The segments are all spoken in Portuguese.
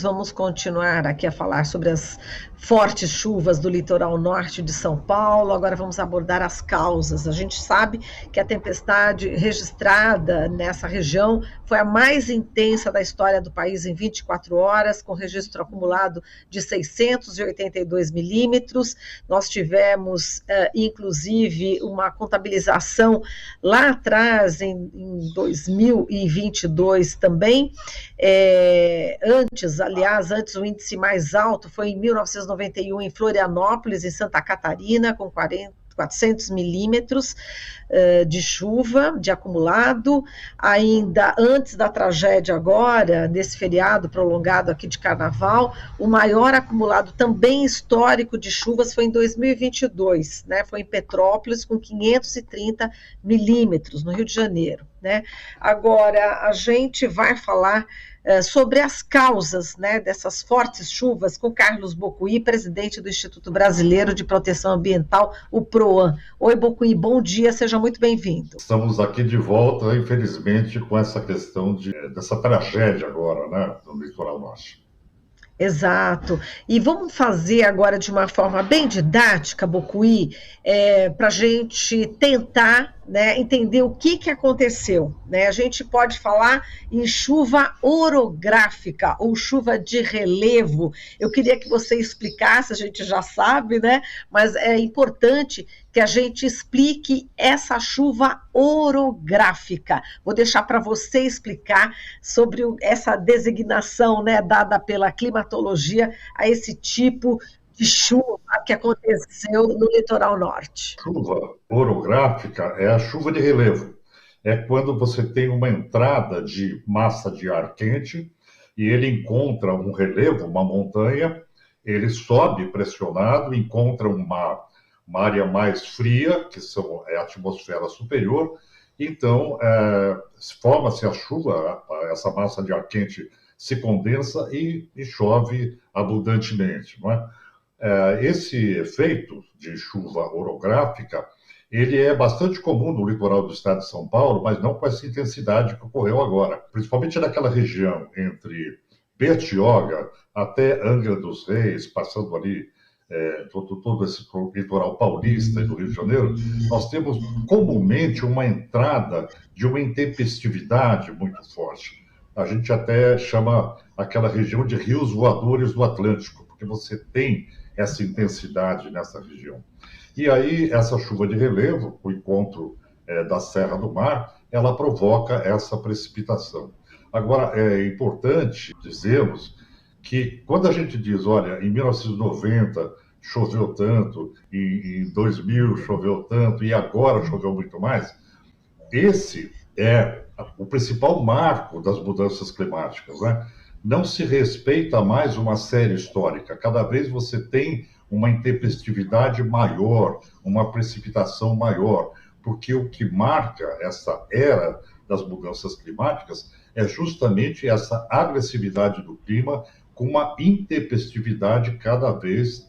Vamos continuar aqui a falar sobre as fortes chuvas do litoral norte de São Paulo. Agora vamos abordar as causas. A gente sabe que a tempestade registrada nessa região foi a mais intensa da história do país em 24 horas, com registro acumulado de 682 milímetros. Nós tivemos, inclusive, uma contabilização lá atrás, em 2022 também. Antes o índice mais alto foi em 1991 em Florianópolis, em Santa Catarina, com 400 milímetros de chuva, de acumulado. Ainda antes da tragédia agora, nesse feriado prolongado aqui de Carnaval, o maior acumulado também histórico de chuvas foi em 2022, né? Foi em Petrópolis, com 530 milímetros, no Rio de Janeiro, né? Agora, a gente vai falar sobre as causas, né, dessas fortes chuvas com Carlos Bocuí, presidente do Instituto Brasileiro de Proteção Ambiental, o PROAM. Oi, Bocuí, bom dia, seja muito bem-vindo. Estamos aqui de volta, infelizmente, com essa questão dessa tragédia agora, né, no litoral norte. Exato. E vamos fazer agora de uma forma bem didática, Bocuí, para a gente tentar, né, entender o que aconteceu, né? A gente pode falar em chuva orográfica ou chuva de relevo. Eu queria que você explicasse, a gente já sabe, né? Mas é importante que a gente explique essa chuva orográfica. Vou deixar para você explicar sobre essa designação, né, dada pela climatologia a esse tipo de chuva que aconteceu no litoral norte. Chuva orográfica é a chuva de relevo. É quando você tem uma entrada de massa de ar quente e ele encontra um relevo, uma montanha, ele sobe pressionado, encontra uma área mais fria, que é a atmosfera superior, então forma-se a chuva, essa massa de ar quente se condensa e chove abundantemente, não é? Esse efeito de chuva orográfica, ele é bastante comum no litoral do estado de São Paulo, mas não com essa intensidade que ocorreu agora, principalmente naquela região entre Bertioga até Angra dos Reis, passando ali todo esse litoral paulista e do Rio de Janeiro, nós temos comumente uma entrada de uma intempestividade muito forte. A gente até chama aquela região de rios voadores do Atlântico, porque você tem essa intensidade nessa região. E aí, essa chuva de relevo, o encontro da Serra do Mar, ela provoca essa precipitação. Agora, é importante dizermos que quando a gente diz, olha, em 1990 choveu tanto, em 2000 choveu tanto, e agora choveu muito mais, esse é o principal marco das mudanças climáticas, né? Não se respeita mais uma série histórica. Cada vez você tem uma intempestividade maior, uma precipitação maior, porque o que marca essa era das mudanças climáticas é justamente essa agressividade do clima com uma intempestividade cada vez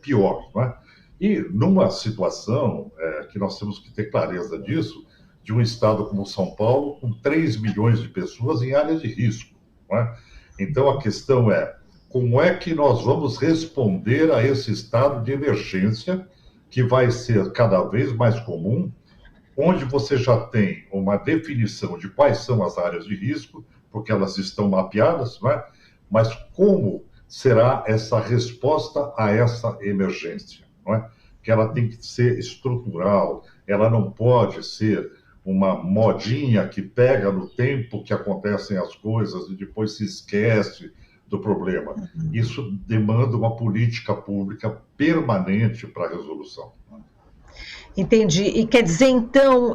pior, não é? E numa situação que nós temos que ter clareza disso, de um estado como São Paulo, com 3 milhões de pessoas em áreas de risco, não é? Então, a questão é, como é que nós vamos responder a esse estado de emergência, que vai ser cada vez mais comum, onde você já tem uma definição de quais são as áreas de risco, porque elas estão mapeadas, não é? Mas como será essa resposta a essa emergência, não é? Que ela tem que ser estrutural, ela não pode ser uma modinha que pega no tempo que acontecem as coisas e depois se esquece do problema. Isso demanda uma política pública permanente para a resolução. Entendi. E quer dizer, então,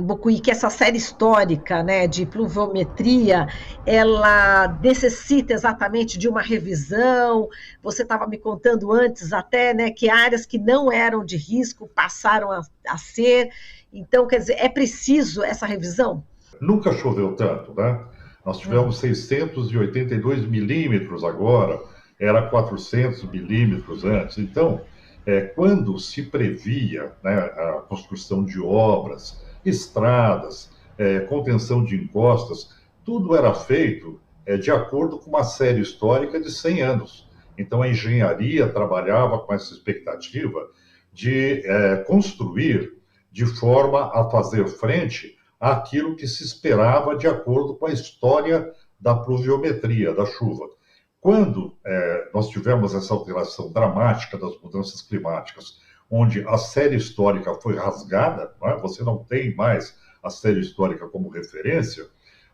Bocuí, que essa série histórica, né, de pluviometria, ela necessita exatamente de uma revisão. Você estava me contando antes até, né, que áreas que não eram de risco passaram a ser. Então, quer dizer, é preciso essa revisão? Nunca choveu tanto, né? Nós tivemos 682 milímetros agora, era 400 milímetros antes. Então, quando se previa, né, a construção de obras, estradas, contenção de encostas, tudo era feito de acordo com uma série histórica de 100 anos. Então, a engenharia trabalhava com essa expectativa de construir de forma a fazer frente àquilo que se esperava de acordo com a história da pluviometria, da chuva. Quando nós tivemos essa alteração dramática das mudanças climáticas, onde a série histórica foi rasgada, você não tem mais a série histórica como referência,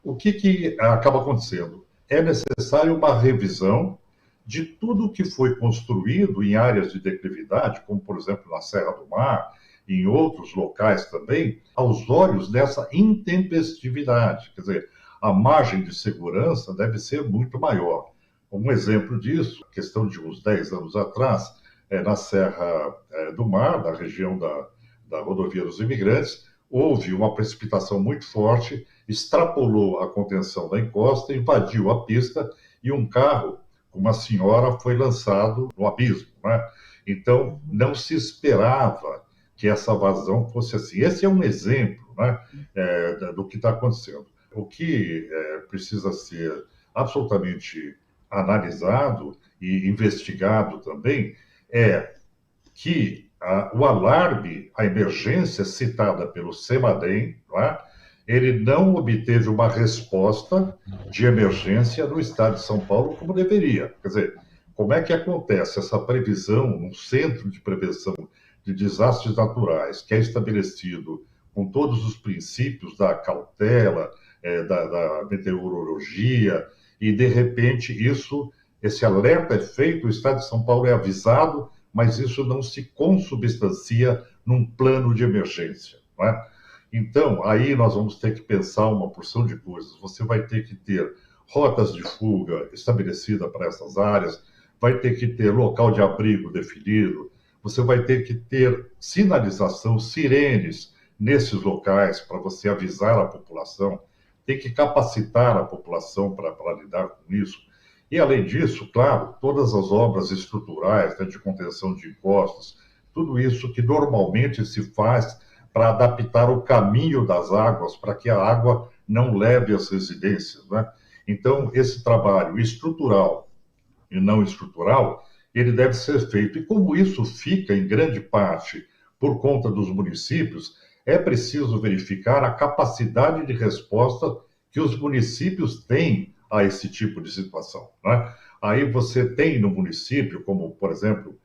o que acaba acontecendo? É necessário uma revisão de tudo que foi construído em áreas de declividade, como, por exemplo, na Serra do Mar, e em outros locais também, aos olhos dessa intempestividade. Quer dizer, a margem de segurança deve ser muito maior. Um exemplo disso, questão de uns 10 anos atrás, na Serra do Mar, na região da rodovia dos Imigrantes, houve uma precipitação muito forte, extrapolou a contenção da encosta, invadiu a pista e um carro com uma senhora foi lançado no abismo, né? Então, não se esperava que essa vazão fosse assim. Esse é um exemplo, né, do que está acontecendo. O que precisa ser absolutamente analisado e investigado também é que o alarme, a emergência citada pelo CEMADEM, ele não obteve uma resposta de emergência no estado de São Paulo como deveria. Quer dizer, como é que acontece essa previsão num centro de prevenção de desastres naturais, que é estabelecido com todos os princípios da cautela, da meteorologia, e de repente esse alerta é feito, o estado de São Paulo é avisado, mas isso não se consubstancia num plano de emergência, não é? Então, aí nós vamos ter que pensar uma porção de coisas. Você vai ter que ter rotas de fuga estabelecidas para essas áreas, vai ter que ter local de abrigo definido, você vai ter que ter sinalização, sirenes nesses locais para você avisar a população, tem que capacitar a população para lidar com isso. E, além disso, claro, todas as obras estruturais, né, de contenção de encostas, tudo isso que normalmente se faz para adaptar o caminho das águas, para que a água não leve às residências, né? Então, esse trabalho estrutural e não estrutural, ele deve ser feito. E como isso fica, em grande parte, por conta dos municípios, é preciso verificar a capacidade de resposta que os municípios têm a esse tipo de situação, né? Aí você tem no município, como, por exemplo,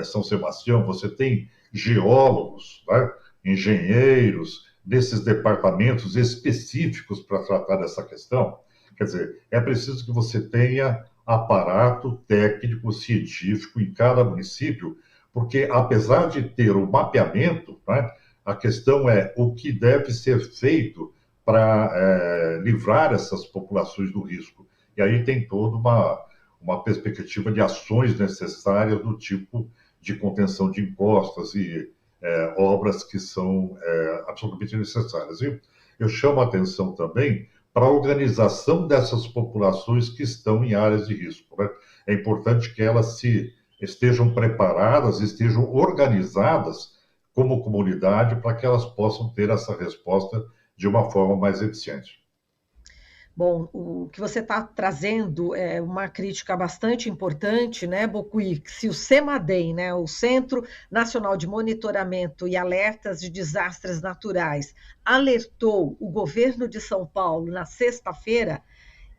São Sebastião, você tem geólogos, né, engenheiros, desses departamentos específicos para tratar dessa questão. Quer dizer, é preciso que você tenha aparato técnico, científico em cada município, porque apesar de ter o mapeamento, né, a questão é o que deve ser feito para livrar essas populações do risco. E aí tem toda uma perspectiva de ações necessárias do tipo de contenção de encostas e obras que são absolutamente necessárias. E eu chamo a atenção também para a organização dessas populações que estão em áreas de risco, né? É importante que elas estejam preparadas, estejam organizadas como comunidade para que elas possam ter essa resposta de uma forma mais eficiente. Bom, o que você está trazendo é uma crítica bastante importante, né, Bocuí? Se o CEMADEM, né, o Centro Nacional de Monitoramento e Alertas de Desastres Naturais, alertou o governo de São Paulo na sexta-feira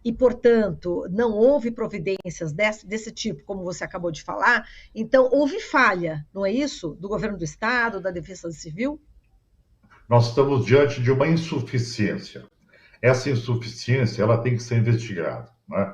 e, portanto, não houve providências desse tipo, como você acabou de falar, então houve falha, não é isso? Do governo do Estado, da Defesa Civil? Nós estamos diante de uma insuficiência. Essa insuficiência ela tem que ser investigada, né?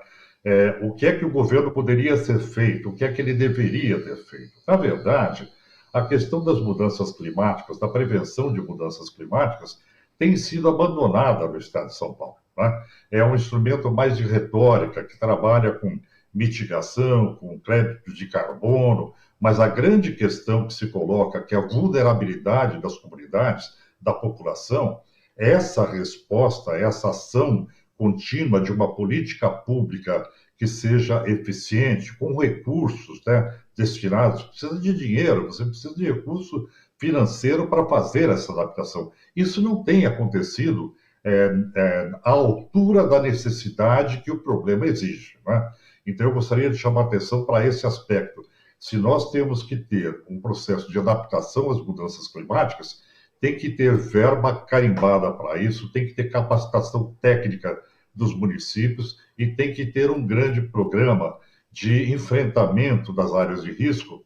O que é que o governo poderia ter feito? O que é que ele deveria ter feito? Na verdade, a questão das mudanças climáticas, da prevenção de mudanças climáticas, tem sido abandonada no estado de São Paulo, né? É um instrumento mais de retórica, que trabalha com mitigação, com créditos de carbono, mas a grande questão que se coloca, que é a vulnerabilidade das comunidades, da população, essa resposta, essa ação contínua de uma política pública que seja eficiente, com recursos, né, destinados, precisa de dinheiro, você precisa de recurso financeiro para fazer essa adaptação. Isso não tem acontecido à altura da necessidade que o problema exige, né? Então, eu gostaria de chamar a atenção para esse aspecto. Se nós temos que ter um processo de adaptação às mudanças climáticas, tem que ter verba carimbada para isso, tem que ter capacitação técnica dos municípios e tem que ter um grande programa de enfrentamento das áreas de risco,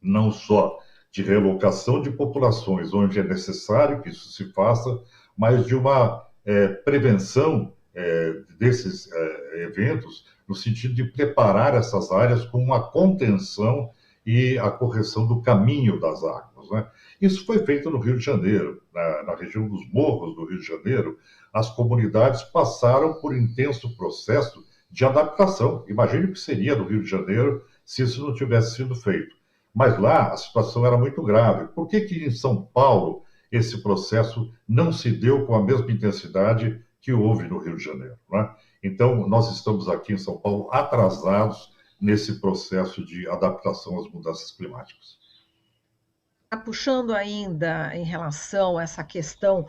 não só de relocação de populações onde é necessário que isso se faça, mas de uma prevenção desses eventos, no sentido de preparar essas áreas com uma contenção e a correção do caminho das águas, né? Isso foi feito no Rio de Janeiro, na região dos morros do Rio de Janeiro. As comunidades passaram por intenso processo de adaptação. Imagine o que seria no Rio de Janeiro se isso não tivesse sido feito. Mas lá a situação era muito grave. Por que que em São Paulo esse processo não se deu com a mesma intensidade que houve no Rio de Janeiro, né? Então, nós estamos aqui em São Paulo atrasados nesse processo de adaptação às mudanças climáticas. Puxando ainda em relação a essa questão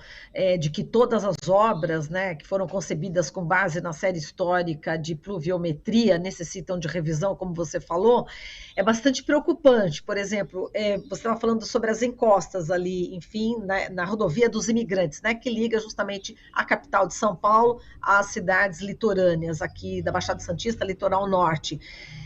de que todas as obras, né, que foram concebidas com base na série histórica de pluviometria necessitam de revisão, como você falou, é bastante preocupante. Por exemplo, você estava falando sobre as encostas ali, enfim, na rodovia dos imigrantes, né, que liga justamente a capital de São Paulo às cidades litorâneas aqui da Baixada Santista, litoral norte.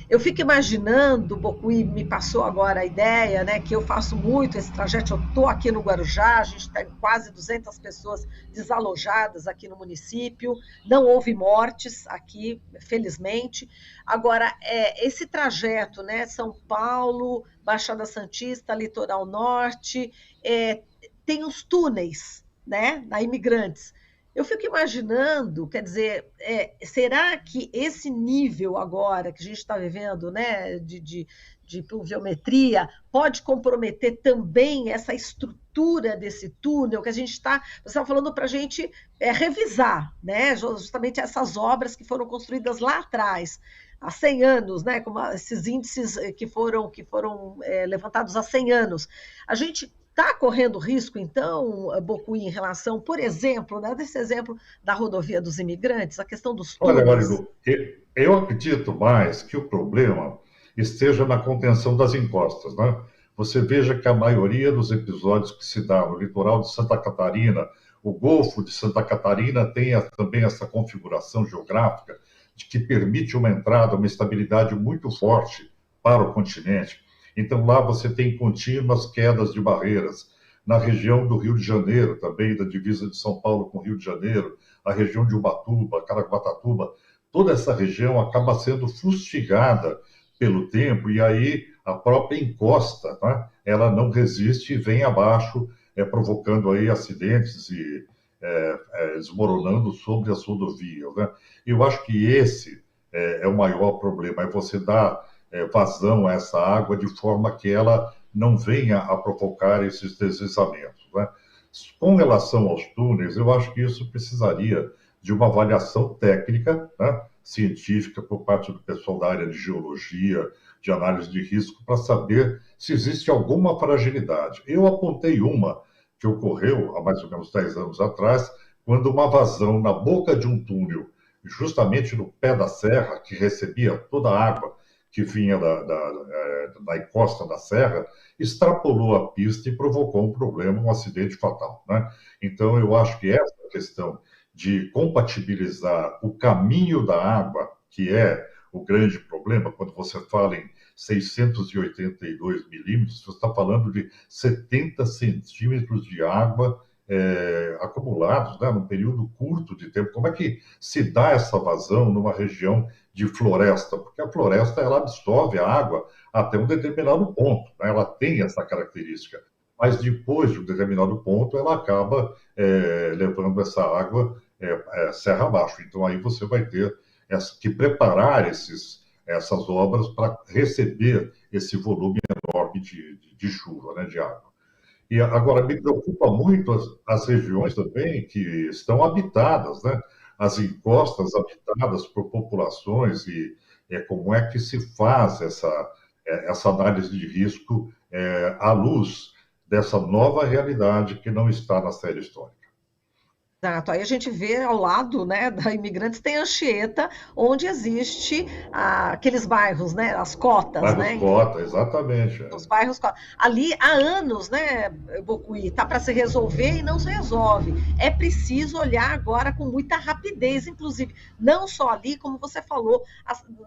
Eu fico imaginando, Bocuí me passou agora a ideia, né, que eu faço muito esse trajeto, eu estou aqui no Guarujá, a gente tem quase 200 pessoas desalojadas aqui no município, não houve mortes aqui, felizmente. Agora, esse trajeto, né, São Paulo, Baixada Santista, Litoral Norte, tem os túneis, né, na Imigrantes. Eu fico imaginando, quer dizer, será que esse nível agora que a gente está vivendo, né, de pluviometria, pode comprometer também essa estrutura desse túnel que a gente está, você estava falando para a gente revisar, né, justamente essas obras que foram construídas lá atrás, há 100 anos, né, como esses índices que foram levantados há 100 anos. A gente está correndo risco, então, Bocuí, em relação, por exemplo, né, desse exemplo da rodovia dos imigrantes, a questão dos Olha, túneis? Marilu, eu acredito mais que o problema esteja na contenção das encostas, né? Você veja que a maioria dos episódios que se dá no litoral de Santa Catarina, o Golfo de Santa Catarina tem também essa configuração geográfica de que permite uma entrada, uma estabilidade muito forte para o continente. Então, lá você tem contínuas quedas de barreiras. Na região do Rio de Janeiro, também da divisa de São Paulo com o Rio de Janeiro, a região de Ubatuba, Caraguatatuba, toda essa região acaba sendo fustigada pelo tempo, e aí a própria encosta, né, ela não resiste e vem abaixo, provocando aí acidentes e desmoronando sobre as rodovias, né? Eu acho que esse é o maior problema, é você dar vazão a essa água de forma que ela não venha a provocar esses deslizamentos, né? Com relação aos túneis, eu acho que isso precisaria de uma avaliação técnica, né, científica, por parte do pessoal da área de geologia, de análise de risco, para saber se existe alguma fragilidade. Eu apontei uma que ocorreu há mais ou menos 10 anos atrás, quando uma vazão na boca de um túnel, justamente no pé da serra, que recebia toda a água que vinha da encosta da serra, extrapolou a pista e provocou um problema, um acidente fatal, né? Então, eu acho que essa questão de compatibilizar o caminho da água, que é o grande problema, quando você fala em 682 milímetros, você está falando de 70 centímetros de água acumulados, né, num período curto de tempo. Como é que se dá essa vazão numa região de floresta? Porque a floresta ela absorve a água até um determinado ponto, né? Ela tem essa característica. Mas depois de um determinado ponto, ela acaba levando essa água serra abaixo. Então, aí você vai ter que preparar essas obras para receber esse volume enorme de chuva, né, de água. E agora me preocupa muito as regiões também que estão habitadas, né? As encostas habitadas por populações e como é que se faz essa análise de risco à luz dessa nova realidade que não está na série histórica. Exato. Aí a gente vê ao lado, né, da Imigrantes tem Anchieta, onde existe aqueles bairros, né, as cotas, Bairros né, Cota, exatamente. os bairros ali há anos, né, Bocuí, tá para se resolver e não se resolve. É preciso olhar agora com muita rapidez, inclusive, não só ali, como você falou,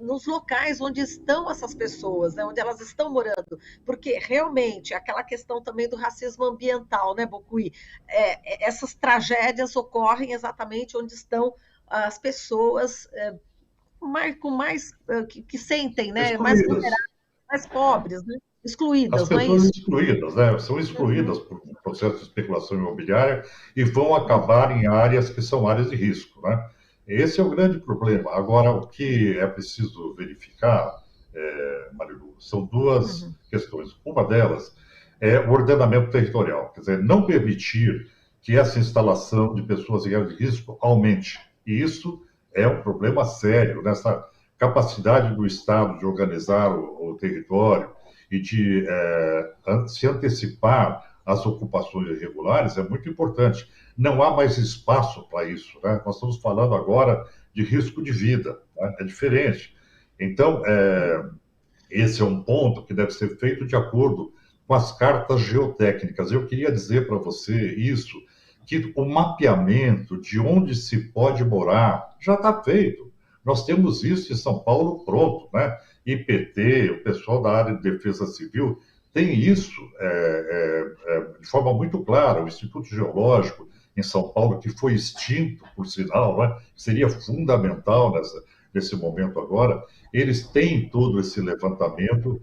nos locais onde estão essas pessoas, né, onde elas estão morando, porque realmente aquela questão também do racismo ambiental, né, Bocuí, essas tragédias ocorrem exatamente onde estão as pessoas com mais que sentem, né, mais Excluídas. vulneráveis, mais pobres, né? As Excluídas, não é pessoas isso? excluídas, né? São Uhum, excluídas por um processo de especulação imobiliária e vão acabar em áreas que são áreas de risco, né? Esse é o grande problema. Agora, o que é preciso verificar, Marilu, são duas uhum. questões. Uma delas é o ordenamento territorial, quer dizer, não permitir que essa instalação de pessoas em área de risco aumente. E isso é um problema sério, nessa capacidade do Estado de organizar o território e de se antecipar às ocupações irregulares é muito importante. Não há mais espaço para isso, né? Nós estamos falando agora de risco de vida, né? É diferente. Então, esse é um ponto que deve ser feito de acordo com as cartas geotécnicas. Eu queria dizer para você isso, que o mapeamento de onde se pode morar já está feito. Nós temos isso em São Paulo pronto, né? IPT, o pessoal da área de defesa civil, tem isso de forma muito clara. O Instituto Geológico em São Paulo, que foi extinto, por sinal, né? Seria fundamental nesse momento agora, eles têm todo esse levantamento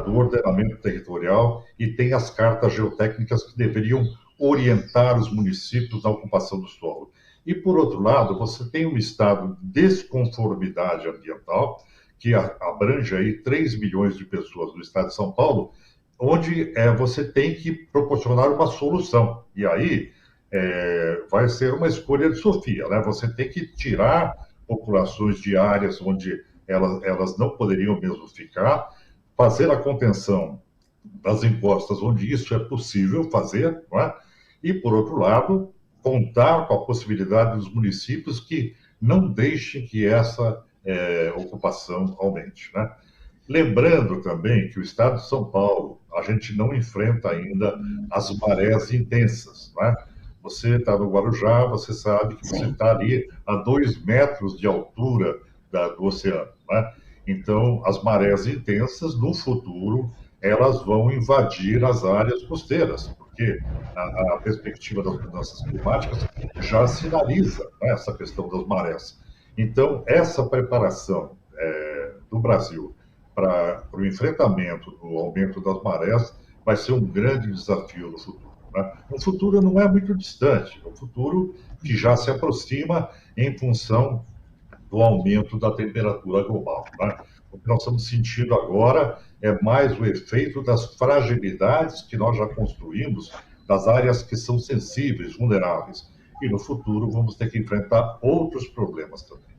do ordenamento territorial e tem as cartas geotécnicas que deveriam orientar os municípios na ocupação do solo. E, por outro lado, você tem um estado de desconformidade ambiental, que abrange aí 3 milhões de pessoas do estado de São Paulo, onde você tem que proporcionar uma solução. E aí vai ser uma escolha de Sofia, né? Você tem que tirar populações de áreas onde elas não poderiam mesmo ficar, fazer a contenção das encostas onde isso é possível fazer, não é? E, por outro lado, contar com a possibilidade dos municípios que não deixem que essa ocupação aumente, né? Lembrando também que o estado de São Paulo, a gente não enfrenta ainda as marés intensas, né? Você está no Guarujá, você sabe que você Sim. está ali a 2 metros de altura do oceano, né? Então, as marés intensas, no futuro, elas vão invadir as áreas costeiras, porque a perspectiva das mudanças climáticas já sinaliza, né, essa questão das marés. Então, essa preparação do Brasil para o enfrentamento do aumento das marés vai ser um grande desafio no futuro, né? Um futuro não é muito distante, é um futuro que já se aproxima em função do aumento da temperatura global, né? O que nós estamos sentindo agora é mais o efeito das fragilidades que nós já construímos das áreas que são sensíveis, vulneráveis. E no futuro vamos ter que enfrentar outros problemas também.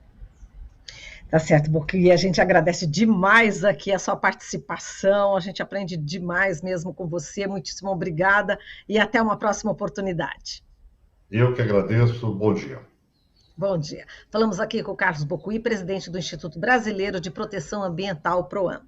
Tá certo, porque a gente agradece demais aqui a sua participação, a gente aprende demais mesmo com você, muitíssimo obrigada e até uma próxima oportunidade. Eu que agradeço, bom dia. Bom dia. Falamos aqui com o Carlos Bocuí, presidente do Instituto Brasileiro de Proteção Ambiental, PROAM.